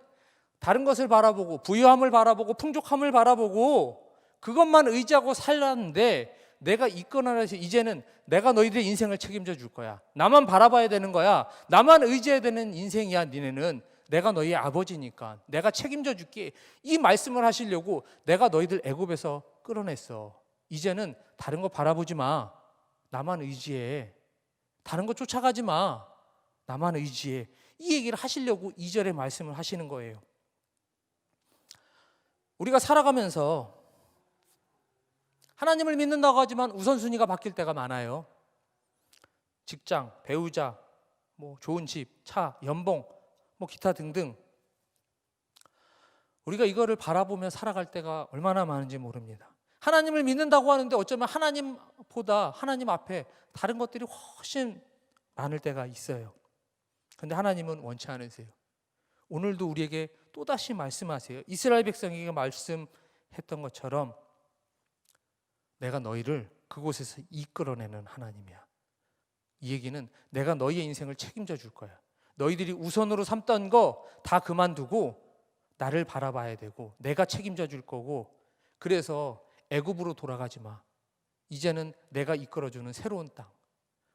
다른 것을 바라보고 부유함을 바라보고 풍족함을 바라보고 그것만 의지하고 살았는데 내가 이끌어내서 이제는 내가 너희들의 인생을 책임져 줄 거야. 나만 바라봐야 되는 거야. 나만 의지해야 되는 인생이야. 니네는 내가 너희의 아버지니까 내가 책임져 줄게. 이 말씀을 하시려고 내가 너희들 애굽에서 끌어냈어. 이제는 다른 거 바라보지 마. 나만 의지해. 다른 거 쫓아가지 마. 나만 의지해. 이 얘기를 하시려고 2절의 말씀을 하시는 거예요. 우리가 살아가면서 하나님을 믿는다고 하지만 우선순위가 바뀔 때가 많아요. 직장, 배우자, 좋은 집, 차, 연봉, 기타 등등. 우리가 이거를 바라보며 살아갈 때가 얼마나 많은지 모릅니다. 하나님을 믿는다고 하는데 어쩌면 하나님보다 하나님 앞에 다른 것들이 훨씬 많을 때가 있어요. 그런데 하나님은 원치 않으세요. 오늘도 우리에게 또다시 말씀하세요. 이스라엘 백성에게 말씀했던 것처럼 내가 너희를 그곳에서 이끌어내는 하나님이야. 이 얘기는 내가 너희의 인생을 책임져 줄 거야. 너희들이 우선으로 삼던 거 다 그만두고 나를 바라봐야 되고 내가 책임져 줄 거고, 그래서 애굽으로 돌아가지 마. 이제는 내가 이끌어주는 새로운 땅,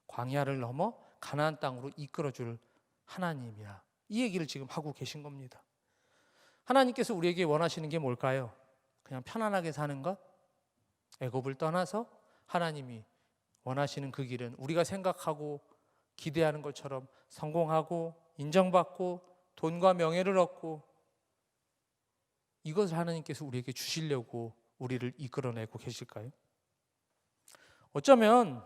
광야를 넘어 가나안 땅으로 이끌어줄 하나님이야. 이 얘기를 지금 하고 계신 겁니다. 하나님께서 우리에게 원하시는 게 뭘까요? 그냥 편안하게 사는 것? 애굽을 떠나서 하나님이 원하시는 그 길은 우리가 생각하고 기대하는 것처럼 성공하고 인정받고 돈과 명예를 얻고, 이것을 하나님께서 우리에게 주시려고 우리를 이끌어내고 계실까요? 어쩌면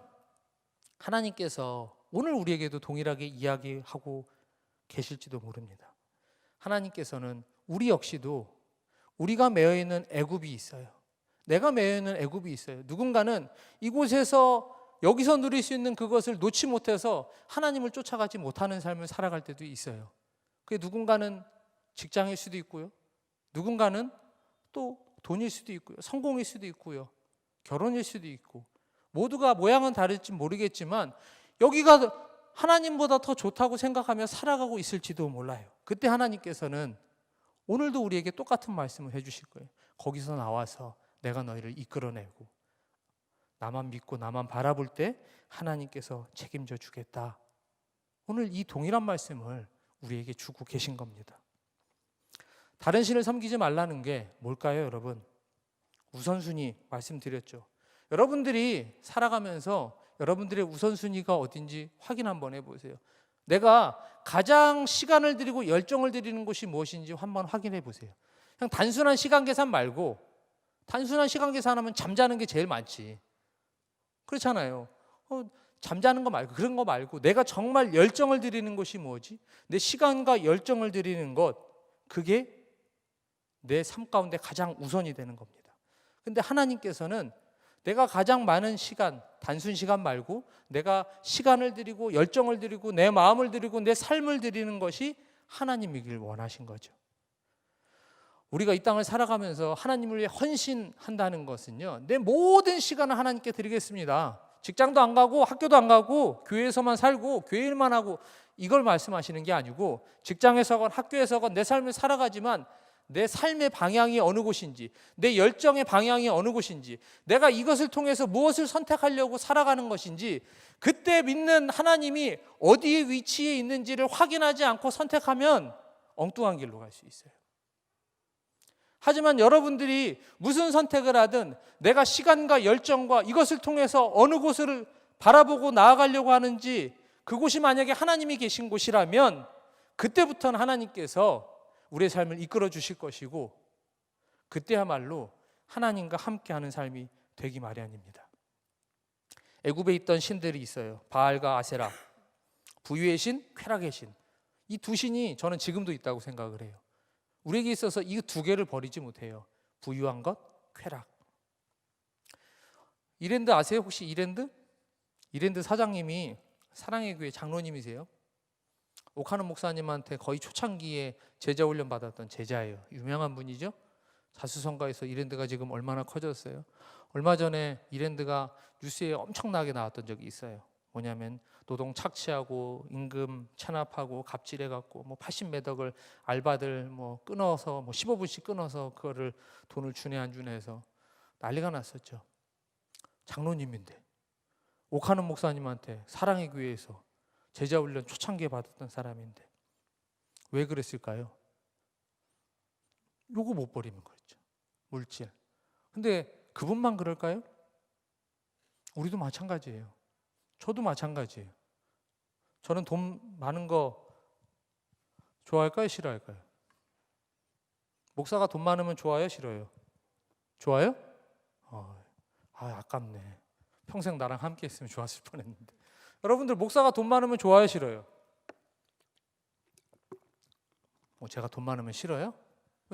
하나님께서 오늘 우리에게도 동일하게 이야기하고 계실지도 모릅니다. 하나님께서는 우리 역시도 우리가 매여 있는 애굽이 있어요. 내가 매여 있는 애굽이 있어요. 누군가는 이곳에서 여기서 누릴 수 있는 그것을 놓지 못해서 하나님을 쫓아가지 못하는 삶을 살아갈 때도 있어요. 그게 누군가는 직장일 수도 있고요. 누군가는 또 돈일 수도 있고요. 성공일 수도 있고요. 결혼일 수도 있고 모두가 모양은 다를지 모르겠지만 여기가 하나님보다 더 좋다고 생각하며 살아가고 있을지도 몰라요. 그때 하나님께서는 오늘도 우리에게 똑같은 말씀을 해주실 거예요. 거기서 나와서 내가 너희를 이끌어내고 나만 믿고 나만 바라볼 때 하나님께서 책임져 주겠다. 오늘 이 동일한 말씀을 우리에게 주고 계신 겁니다. 다른 신을 섬기지 말라는 게 뭘까요, 여러분? 우선순위 말씀드렸죠. 여러분들이 살아가면서 여러분들의 우선순위가 어딘지 확인 한번 해보세요. 내가 가장 시간을 들이고 열정을 들이는 것이 무엇인지 한번 확인해 보세요. 그냥 단순한 시간 계산 말고, 단순한 시간 계산하면 잠자는 게 제일 많지. 그렇잖아요. 잠자는 거 말고, 그런 거 말고 내가 정말 열정을 들이는 것이 뭐지? 내 시간과 열정을 들이는 것, 그게 내 삶 가운데 가장 우선이 되는 겁니다. 근데 하나님께서는 내가 가장 많은 시간, 단순 시간 말고 내가 시간을 들이고 열정을 들이고 내 마음을 들이고 내 삶을 들이는 것이 하나님이길 원하신 거죠. 우리가 이 땅을 살아가면서 하나님을 위해 헌신한다는 것은요, 내 모든 시간을 하나님께 드리겠습니다. 직장도 안 가고 학교도 안 가고 교회에서만 살고 교회 일만 하고 이걸 말씀하시는 게 아니고 직장에서건 학교에서건 내 삶을 살아가지만 내 삶의 방향이 어느 곳인지, 내 열정의 방향이 어느 곳인지, 내가 이것을 통해서 무엇을 선택하려고 살아가는 것인지, 그때 믿는 하나님이 어디에 위치해 있는지를 확인하지 않고 선택하면 엉뚱한 길로 갈 수 있어요. 하지만 여러분들이 무슨 선택을 하든 내가 시간과 열정과 이것을 통해서 어느 곳을 바라보고 나아가려고 하는지, 그곳이 만약에 하나님이 계신 곳이라면 그때부터는 하나님께서 우리의 삶을 이끌어 주실 것이고, 그때야말로 하나님과 함께하는 삶이 되기 마련입니다. 애굽에 있던 신들이 있어요. 바알과 아세라, 부유의 신, 쾌락의 신. 이 두 신이 저는 지금도 있다고 생각을 해요. 우리에게 있어서 이 두 개를 버리지 못해요. 부유한 것, 쾌락. 이랜드 아세요? 혹시 이랜드? 이랜드 사장님이 사랑의 교회 장로님이세요. 오카노 목사님한테 거의 초창기에 제자 훈련 받았던 제자예요. 유명한 분이죠. 자수성가에서 이랜드가 지금 얼마나 커졌어요. 얼마 전에 이랜드가 뉴스에 엄청나게 나왔던 적이 있어요. 뭐냐면 노동 착취하고 임금 체납하고 갑질해갖고 80매덕을 알바들 끊어서 15분씩 끊어서 그거를 돈을 주네 안 주네 해서 난리가 났었죠. 장로님인데 오카노 목사님한테 사랑의 교회에서 제자훈련 초창기에 받았던 사람인데 왜 그랬을까요? 요거 못 버리는 거였죠. 물질. 근데 그분만 그럴까요? 우리도 마찬가지예요. 저도 마찬가지예요. 저는 돈 많은 거 좋아할까요? 싫어할까요? 목사가 돈 많으면 좋아요? 싫어요? 좋아요? 아깝네. 평생 나랑 함께 했으면 좋았을 뻔했는데. 여러분들 목사가 돈 많으면 좋아요? 싫어요? 제가 돈 많으면 싫어요?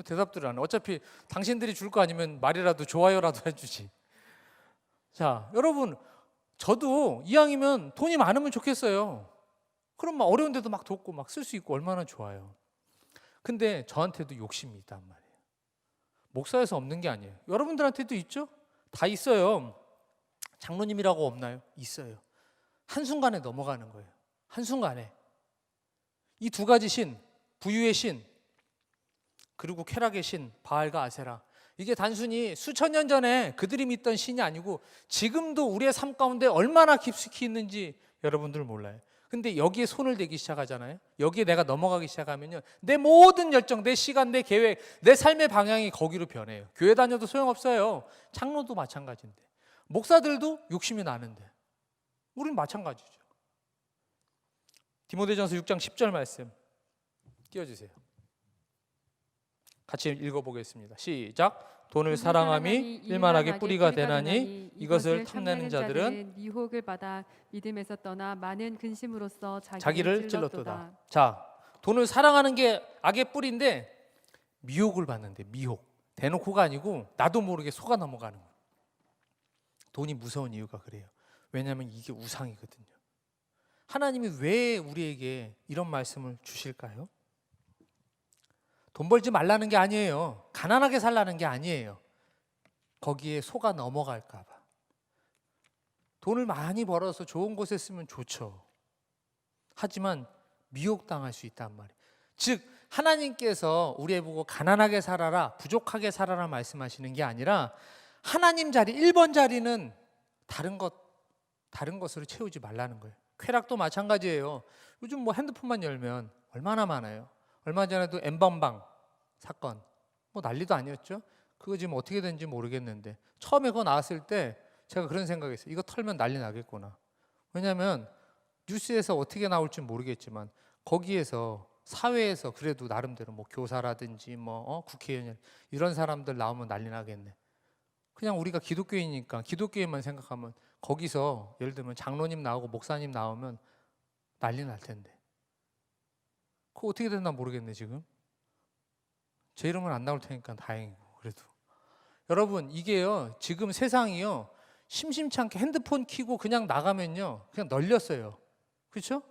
대답들을 안 해. 어차피 당신들이 줄 거 아니면 말이라도 좋아요라도 해주지. 자, 여러분 저도 이왕이면 돈이 많으면 좋겠어요. 그럼 막 어려운 데도 막 돕고 막 쓸 수 있고 얼마나 좋아요. 근데 저한테도 욕심이 있단 말이에요. 목사에서 없는 게 아니에요. 여러분들한테도 있죠? 다 있어요. 장로님이라고 없나요? 있어요. 한순간에 넘어가는 거예요. 한순간에. 이 두 가지 신, 부유의 신 그리고 쾌락의 신, 바알과 아세라, 이게 단순히 수천 년 전에 그들이 믿던 신이 아니고 지금도 우리의 삶 가운데 얼마나 깊숙이 있는지 여러분들 몰라요. 근데 여기에 손을 대기 시작하잖아요. 여기에 내가 넘어가기 시작하면요, 내 모든 열정, 내 시간, 내 계획, 내 삶의 방향이 거기로 변해요. 교회 다녀도 소용없어요. 장로도 마찬가지인데, 목사들도 욕심이 나는데 우리는 마찬가지죠. 디모데전서 6장 10절 말씀 띄워주세요. 같이 읽어보겠습니다. 시작. 돈을 사랑함이 일만하게 뿌리가 되나니 이것을 탐내는 자들은 미혹을 받아 믿음에서 떠나 많은 근심으로써 자기를 찔렀도다. 자, 돈을 사랑하는 게 악의 뿌리인데 미혹을 받는데, 미혹. 대놓고가 아니고 나도 모르게 속아 넘어가는 거예요. 돈이 무서운 이유가 그래요. 왜냐하면 이게 우상이거든요. 하나님이 왜 우리에게 이런 말씀을 주실까요? 돈 벌지 말라는 게 아니에요. 가난하게 살라는 게 아니에요. 거기에 속아 넘어갈까 봐. 돈을 많이 벌어서 좋은 곳에 쓰면 좋죠. 하지만 미혹당할 수 있단 말이에요. 즉 하나님께서 우리에 보고 가난하게 살아라, 부족하게 살아라 말씀하시는 게 아니라 하나님 자리, 1번 자리는 다른 것으로 채우지 말라는 거예요. 쾌락도 마찬가지예요. 요즘 뭐 핸드폰만 열면 얼마나 많아요. 얼마 전에도 엠번방 사건 뭐 난리도 아니었죠. 그거 지금 어떻게 된지 모르겠는데 처음에 그거 나왔을 때 제가 그런 생각했어요. 이거 털면 난리 나겠구나. 왜냐하면 뉴스에서 어떻게 나올지 모르겠지만 거기에서 사회에서 그래도 나름대로 뭐 교사라든지 국회의원 이런 사람들 나오면 난리 나겠네. 그냥 우리가 기독교인이니까 기독교인만 생각하면 거기서 예를 들면 장로님 나오고 목사님 나오면 난리 날 텐데 그거 어떻게 됐나 모르겠네. 지금 제 이름은 안 나올 테니까 다행이고. 그래도 여러분 이게요 지금 세상이요 심심치 않게 핸드폰 켜고 그냥 나가면요 그냥 널렸어요. 그렇죠?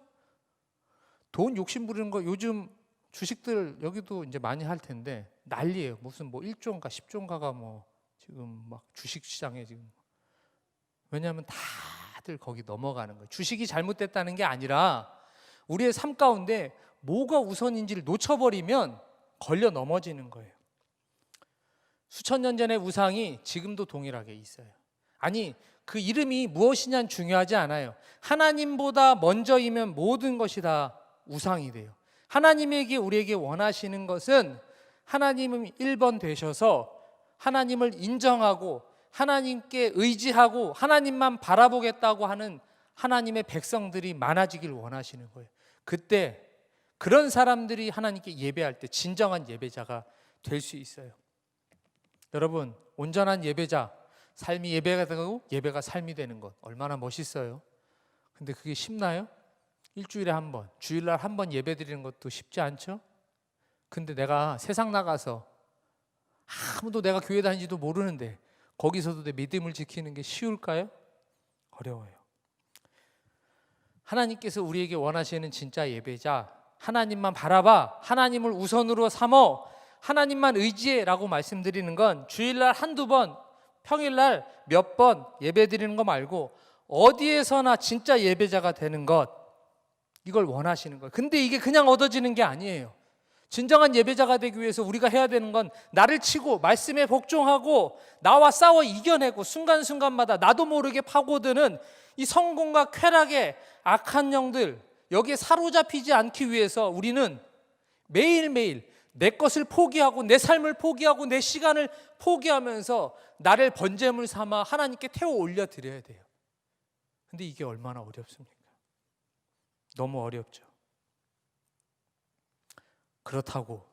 돈 욕심 부리는 거 요즘 주식들 여기도 이제 많이 할 텐데 난리예요. 무슨 뭐 1조인가 10조인가가 뭐 지금 막 주식 시장에 지금. 왜냐하면 다들 거기 넘어가는 거예요. 주식이 잘못됐다는 게 아니라 우리의 삶 가운데 뭐가 우선인지를 놓쳐버리면 걸려 넘어지는 거예요. 수천 년 전의 우상이 지금도 동일하게 있어요. 아니 그 이름이 무엇이냐는 중요하지 않아요. 하나님보다 먼저이면 모든 것이 다 우상이 돼요. 하나님에게 우리에게 원하시는 것은 하나님은 1번 되셔서 하나님을 인정하고 하나님께 의지하고 하나님만 바라보겠다고 하는 하나님의 백성들이 많아지길 원하시는 거예요. 그때 그런 사람들이 하나님께 예배할 때 진정한 예배자가 될 수 있어요. 여러분 온전한 예배자, 삶이 예배가 되고 예배가 삶이 되는 것 얼마나 멋있어요. 근데 그게 쉽나요? 일주일에 한 번, 주일날 한 번 예배 드리는 것도 쉽지 않죠? 근데 내가 세상 나가서 아무도 내가 교회 다니지도 모르는데 거기서도 내 믿음을 지키는 게 쉬울까요? 어려워요. 하나님께서 우리에게 원하시는 진짜 예배자, 하나님만 바라봐, 하나님을 우선으로 삼어, 하나님만 의지해라고 말씀드리는 건 주일날 한두 번, 평일날 몇 번 예배 드리는 거 말고 어디에서나 진짜 예배자가 되는 것, 이걸 원하시는 거예요. 근데 이게 그냥 얻어지는 게 아니에요. 진정한 예배자가 되기 위해서 우리가 해야 되는 건 나를 치고 말씀에 복종하고 나와 싸워 이겨내고 순간순간마다 나도 모르게 파고드는 이 성공과 쾌락의 악한 영들, 여기에 사로잡히지 않기 위해서 우리는 매일매일 내 것을 포기하고 내 삶을 포기하고 내 시간을 포기하면서 나를 번제물 삼아 하나님께 태워 올려 드려야 돼요. 근데 이게 얼마나 어렵습니까? 너무 어렵죠. 그렇다고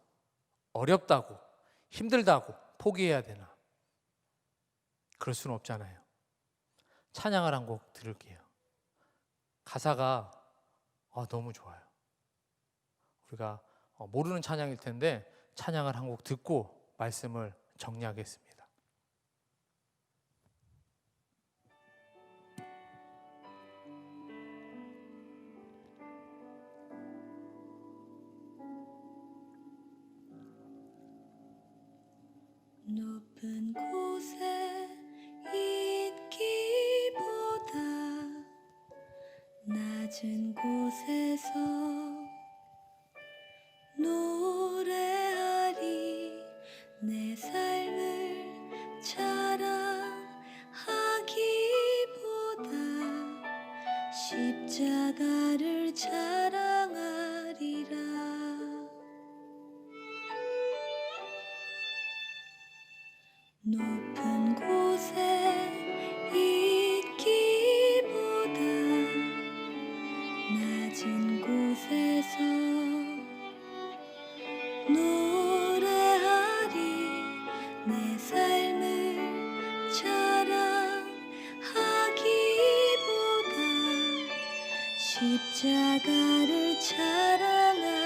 어렵다고 힘들다고 포기해야 되나? 그럴 수는 없잖아요. 찬양을 한 곡 들을게요. 가사가 너무 좋아요. 우리가 모르는 찬양일 텐데 찬양을 한 곡 듣고 말씀을 정리하겠습니다. 높은 곳에 있기보다 낮은 곳에서 노래하리. 내 삶을 자랑하기보다 십자가를 자랑하리라. 높은 곳에 있기보다 낮은 곳에서 노래하리. 내 삶을 자랑하기보다 십자가를 자랑하리라.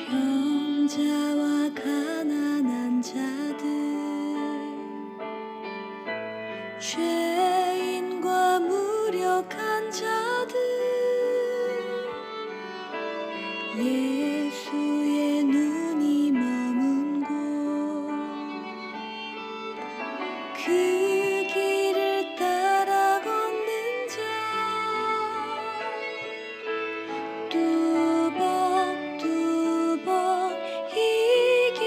병자와 가난한 자들, 죄인과 무력한 자들, 예수의 눈이 머문 곳 그 길을 따라 걷는 자 뚜벅뚜벅 이 길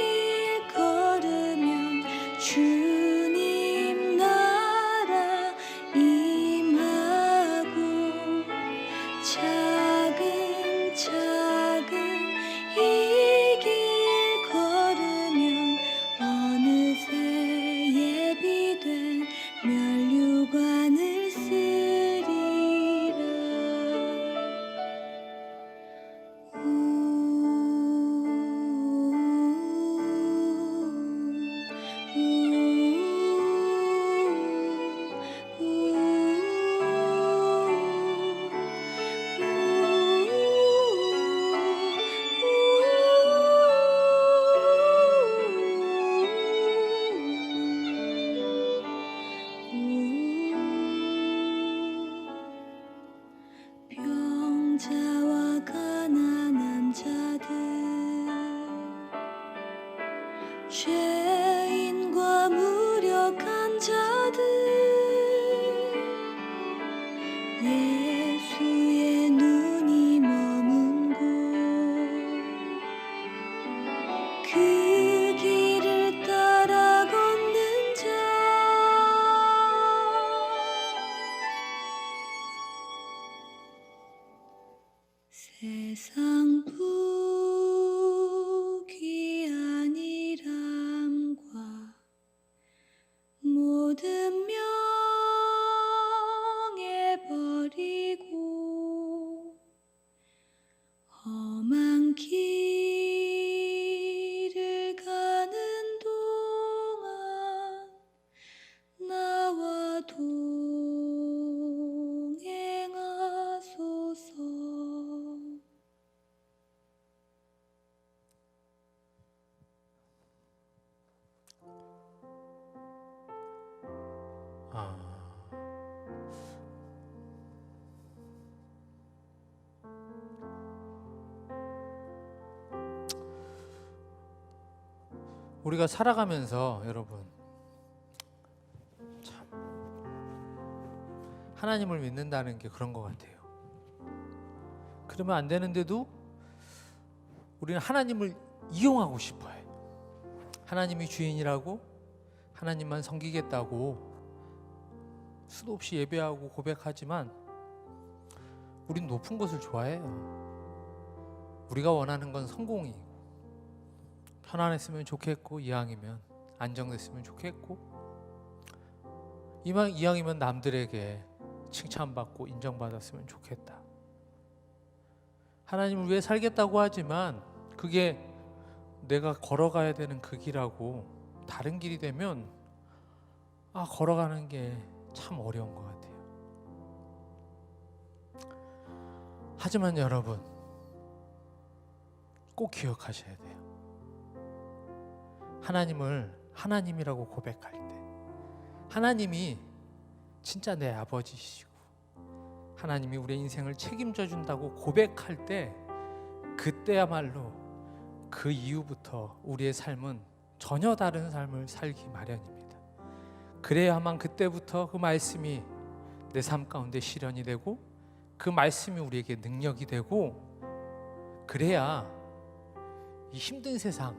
걸으면 주님 나라 임하고 차근차근 이 길 걸으면 어느새 예비된 멸류관을 쓰리라. 병자와 가난한 자들 죄인과 무력한 자들 예수의 눈이 머문 곳 그 길을 따라 걷는 자 세상 부귀한 이람과 모든 명예 버리고 험한 길을 가는 동안 나와 동행하소서. 우리가 살아가면서 여러분 참 하나님을 믿는다는 게 그런 것 같아요. 그러면 안 되는데도 우리는 하나님을 이용하고 싶어해. 하나님이 주인이라고 하나님만 섬기겠다고 수도 없이 예배하고 고백하지만 우린 높은 것을 좋아해요. 우리가 원하는 건 성공이고 편안했으면 좋겠고 이왕이면 안정됐으면 좋겠고 이왕이면 남들에게 칭찬받고 인정받았으면 좋겠다. 하나님을 위해 살겠다고 하지만 그게 내가 걸어가야 되는 그 길하고 다른 길이 되면 걸어가는 게 참 어려운 것 같아요. 하지만 여러분 꼭 기억하셔야 돼요. 하나님을 하나님이라고 고백할 때 하나님이 진짜 내 아버지시고 하나님이 우리의 인생을 책임져 준다고 고백할 때 그때야말로 그 이후부터 우리의 삶은 전혀 다른 삶을 살기 마련입니다. 그래야만 그때부터 그 말씀이 내 삶 가운데 실현이 되고 그 말씀이 우리에게 능력이 되고 그래야 이 힘든 세상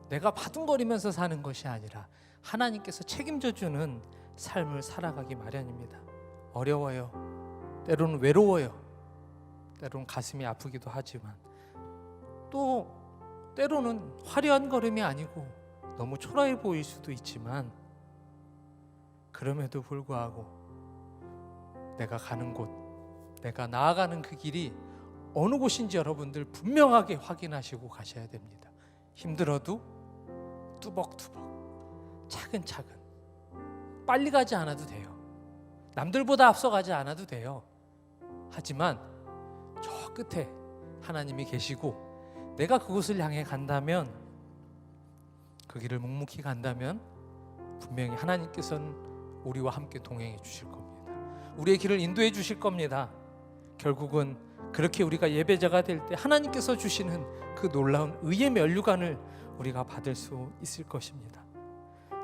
내가 바둥거리면서 사는 것이 아니라 하나님께서 책임져 주는 삶을 살아가기 마련입니다. 어려워요. 때로는 외로워요. 때로는 가슴이 아프기도 하지만 또 때로는 화려한 걸음이 아니고 너무 초라해 보일 수도 있지만 그럼에도 불구하고 내가 가는 곳, 내가 나아가는 그 길이 어느 곳인지 여러분들 분명하게 확인하시고 가셔야 됩니다. 힘들어도 뚜벅뚜벅 차근차근 빨리 가지 않아도 돼요. 남들보다 앞서가지 않아도 돼요. 하지만 저 끝에 하나님이 계시고 내가 그곳을 향해 간다면 그 길을 묵묵히 간다면 분명히 하나님께서는 우리와 함께 동행해 주실 겁니다. 우리의 길을 인도해 주실 겁니다. 결국은 그렇게 우리가 예배자가 될 때 하나님께서 주시는 그 놀라운 의의 면류관을 우리가 받을 수 있을 것입니다.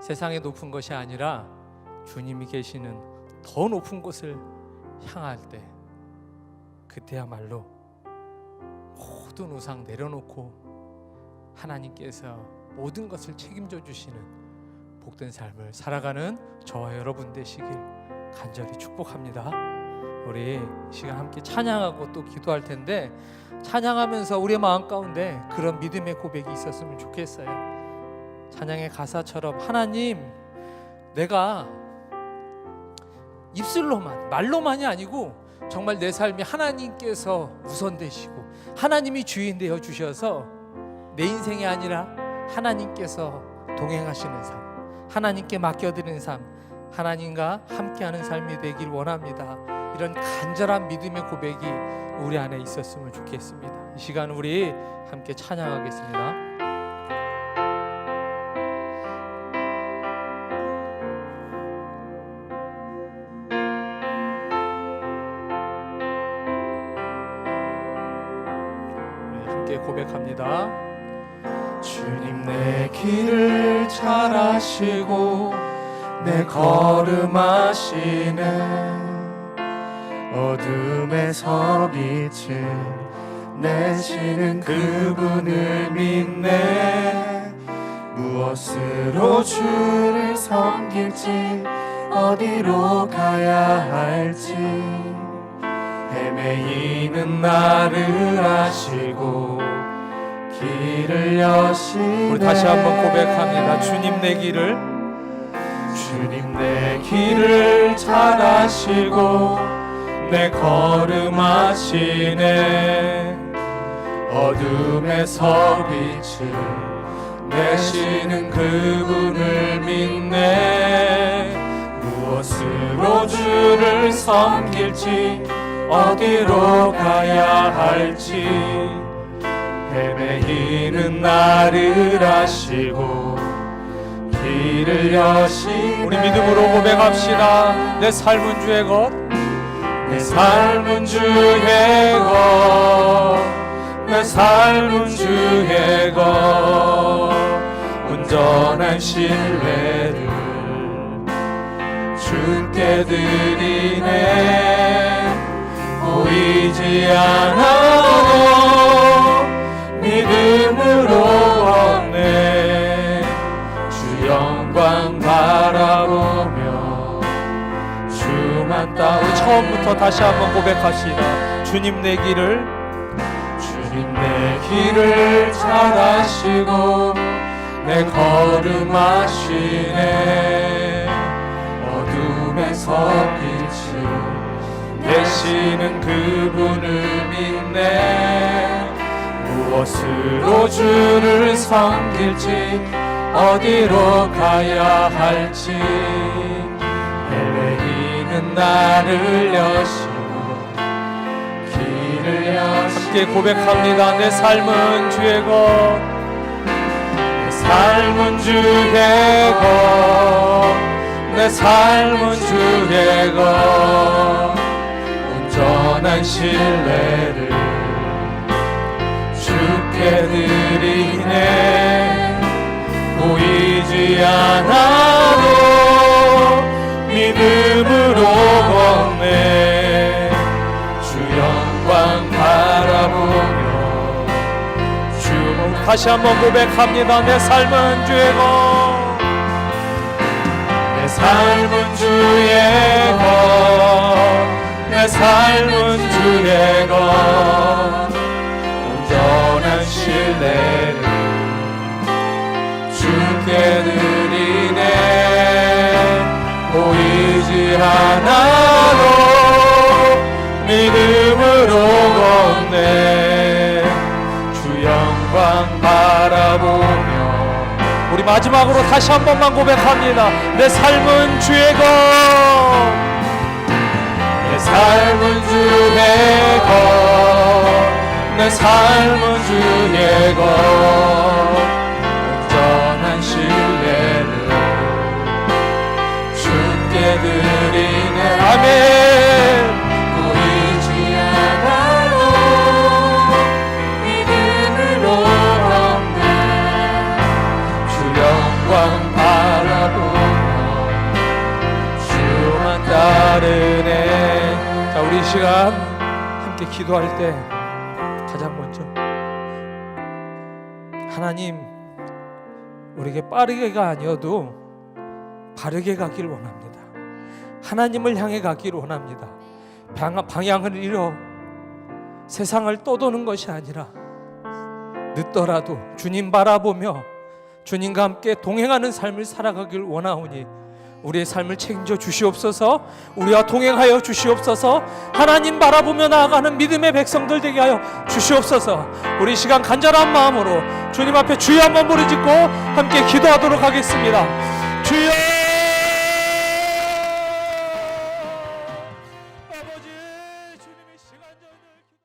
세상의 높은 것이 아니라 주님이 계시는 더 높은 곳을 향할 때, 그때야말로 모든 우상 내려놓고 하나님께서 모든 것을 책임져 주시는 복된 삶을 살아가는 저와 여러분 되시길 간절히 축복합니다. 우리 이 시간 함께 찬양하고 또 기도할 텐데, 찬양하면서 우리의 마음 가운데 그런 믿음의 고백이 있었으면 좋겠어요. 찬양의 가사처럼, 하나님, 내가 입술로만, 말로만이 아니고 정말 내 삶이 하나님께서 우선 되시고 하나님이 주인 되어 주셔서 내 인생이 아니라 하나님께서 동행하시는 삶, 하나님께 맡겨드리는 삶, 하나님과 함께하는 삶이 되길 원합니다. 이런 간절한 믿음의 고백이 우리 안에 있었으면 좋겠습니다. 이 시간 우리 함께 찬양하겠습니다. 함께 고백합니다. 주님 내 길을 잘 아시고 내 걸음하시네. 어둠에서 빛을 내시는 그분을 믿네. 무엇으로 주를 섬길지 어디로 가야 할지 헤매이는 나를 아시고 길을 여시네. 우리 다시 한번 고백합니다. 주님 내 길을, 주님 내 길을 잘 아시고 내 걸음하시네. 어둠에서 빛을 내시는 그분을 믿네. 무엇으로 주를 섬길지 어디로 가야 할지 헤매이는 나를 아시고 길을 여시네. 우리 믿음으로 고백합시다. 내 삶은 주의 것, 내 삶은 주의 것, 내 삶은 주의 것. 온전한 신뢰를 주께 드리네. 보이지 않아도 믿음으로 얻네. 주 영광 바라보며 주만 따라. 우리 처음부터 다시 한번 고백합시다. 주님 내 길을, 주님 내 길을 잘 아시고 내 걸음하시네. 어둠에서 빛을 내시는 그분을 믿네. 무엇으로 주를 섬길지 어디로 가야 할지 헤매이는 나를 여시고 길을 여시네. 함께 고백합니다. 내 삶은 주의 것, 내 삶은 주의 것, 내 삶은 주의 것. 온전한 신뢰를 주께 드리네. 보이지 않아도 믿음으로 걷네. 주 영광 바라보며 주. 다시 한번 고백합니다. 내 삶은 주의 것, 내 삶은 주의 것, 내 삶은 주의 것. 온전한 신뢰를 주께 드리네. 보이지 않아도 믿음으로 걷네. 주 영광 바라보며. 우리 마지막으로 다시 한 번만 고백합니다. 내 삶은 주의 것, 내 삶은 주의 것, 내 삶은 주의 것. 온전한 신뢰를 주께 드리네. 아멘. 보이지 않아도 시간 함께 기도할 때 가장 먼저 하나님, 우리에게 빠르게가 아니어도 바르게 가길 원합니다. 하나님을 향해 가길 원합니다. 방향을 잃어 세상을 떠도는 것이 아니라 늦더라도 주님 바라보며 주님과 함께 동행하는 삶을 살아가길 원하오니 우리의 삶을 책임져 주시옵소서. 우리와 동행하여 주시옵소서. 하나님 바라보며 나아가는 믿음의 백성들 되게 하여 주시옵소서. 우리 시간 간절한 마음으로 주님 앞에 주여 한번 부르짖고 함께 기도하도록 하겠습니다. 주여